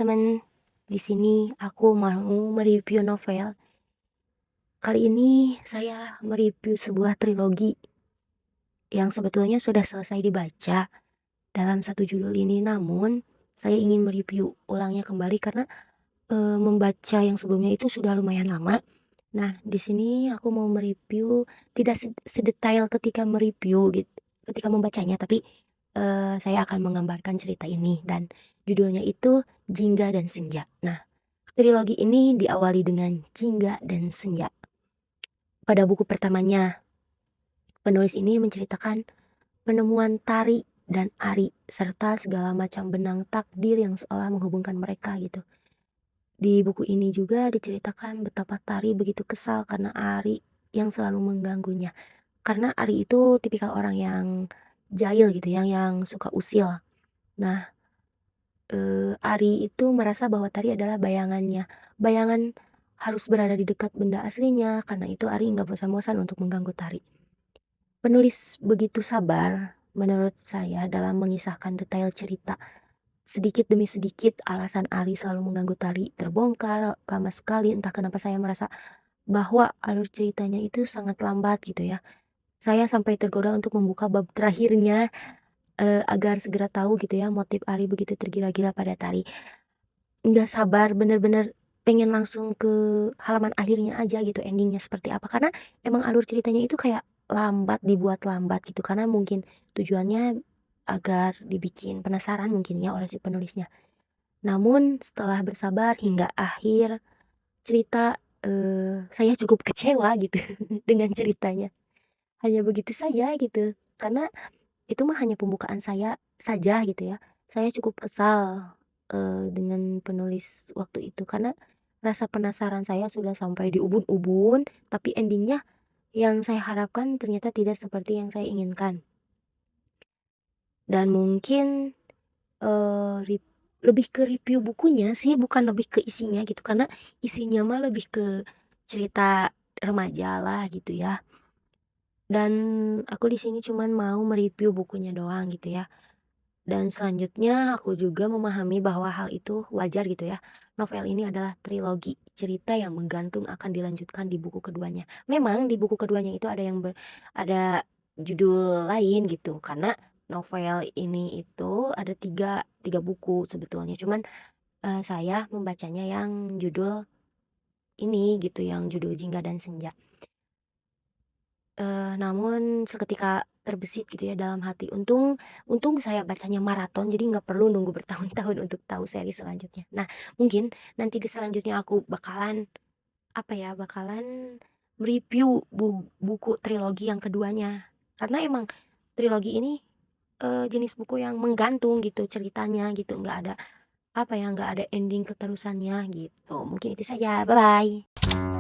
teman-teman, di sini aku mau mereview novel. Kali ini saya mereview sebuah trilogi yang sebetulnya sudah selesai dibaca dalam satu judul ini, namun saya ingin mereview ulangnya kembali karena membaca yang sebelumnya itu sudah lumayan lama. Nah, di sini aku mau mereview tidak sedetail ketika mereview gitu, ketika membacanya, tapi saya akan menggambarkan cerita ini dan judulnya itu Jingga dan Senja. Nah, trilogi ini diawali dengan Jingga dan Senja. Pada buku pertamanya, penulis ini menceritakan penemuan Tari dan Ari serta segala macam benang takdir yang seolah menghubungkan mereka gitu. Di buku ini juga diceritakan betapa Tari begitu kesal karena Ari yang selalu mengganggunya. Karena Ari itu tipikal orang yang jahil gitu, yang suka usil. Nah, Ari itu merasa bahwa Tari adalah bayangannya. Bayangan harus berada di dekat benda aslinya, karena itu Ari nggak bosan-bosan untuk mengganggu Tari. Penulis begitu sabar menurut saya dalam mengisahkan detail cerita. Sedikit demi sedikit alasan Ari selalu mengganggu Tari terbongkar lama sekali. Entah kenapa saya merasa bahwa alur ceritanya itu sangat lambat gitu ya. Saya sampai tergoda untuk membuka bab terakhirnya agar segera tahu gitu ya motif Ari begitu tergila-gila pada Tari. Nggak sabar, bener-bener pengen langsung ke halaman akhirnya aja gitu, endingnya seperti apa. Karena emang alur ceritanya itu kayak lambat, dibuat lambat gitu. Karena mungkin tujuannya agar dibikin penasaran mungkin ya oleh si penulisnya. Namun setelah bersabar hingga akhir cerita, saya cukup kecewa gitu dengan ceritanya. Hanya begitu saja gitu. Karena itu mah hanya pembukaan saya saja gitu ya. Saya cukup kesal dengan penulis waktu itu karena rasa penasaran saya sudah sampai di ubun-ubun, tapi endingnya yang saya harapkan ternyata tidak seperti yang saya inginkan. Dan mungkin eh, re- lebih ke review bukunya sih, bukan lebih ke isinya gitu, karena isinya mah lebih ke cerita remaja lah gitu ya. Dan aku di sini cuman mau mereview bukunya doang gitu ya. Dan selanjutnya aku juga memahami bahwa hal itu wajar gitu ya. Novel ini adalah trilogi cerita yang menggantung akan dilanjutkan di buku keduanya. Memang di buku keduanya itu ada ada judul lain gitu. Karena novel ini itu ada tiga buku sebetulnya. Cuman saya membacanya yang judul ini gitu, yang judul Jingga dan Senja. Namun seketika terbesit gitu ya dalam hati. Untung untung saya bacanya maraton, jadi nggak perlu nunggu bertahun-tahun untuk tahu seri selanjutnya. Nah, mungkin nanti di selanjutnya aku bakalan, apa ya, bakalan mereview buku trilogi yang keduanya. Karena emang trilogi ini, jenis buku yang menggantung gitu ceritanya gitu, nggak ada, apa ya, nggak ada ending keterusannya gitu. Mungkin itu saja, bye-bye.